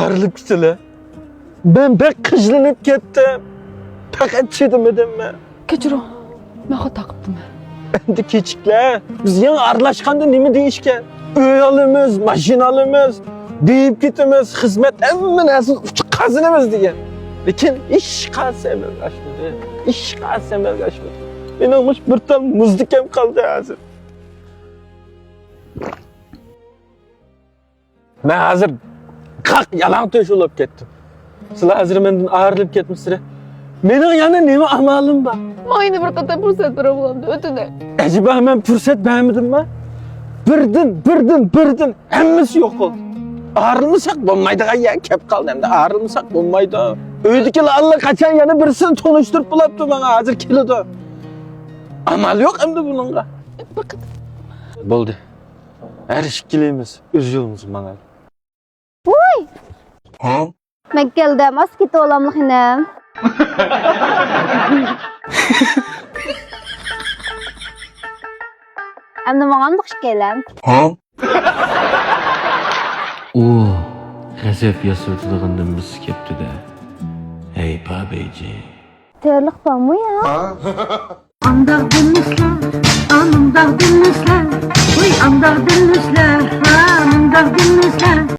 ağırlık güçlü. Ben pek kıjlanıp kettim. Fakat çedemedim mi? Keçiro, ben hata qıptım. Endi keçikler. Biz yan arlaşkanda nimi deyişken? Öy alımız, maşinalımız, deyip gitimiz, hizmet emme nasıl uçuk kazanımız diye. Lekin iş kalsa emel kaçmadı. İş kalsa emel kaçmadı. Ben olmuş bir tal muzdikem kaldı hazır. Ben hazır kalk yalan töş olup kettim. Sizler hazır menden ağırlıp ketmişsiniz. Mening yana nima amalim bor? Mayni bir qata fursat beraman ötüne. Acaba hemen fırsat beğenmedim mi? Birden hemmesi yok oldu. Ağrılmasak bulmaydı ya, kep kaldı hem de ağrılmasak bulmaydı. Öydükili Allah kaçan yana birisini tonuşturup bulaptı bana hazır kilodu. Amal yok hem de bununla. Bakın. Buldu. Her işkilimiz, öz yolumuz bana. Uy! Ben geldim, az git olamlık yine. Hem de bana anlık gelen. O g'azab yasurtlig'idan biz kepti-da. Hey, babeyji. Terlik var mı ya?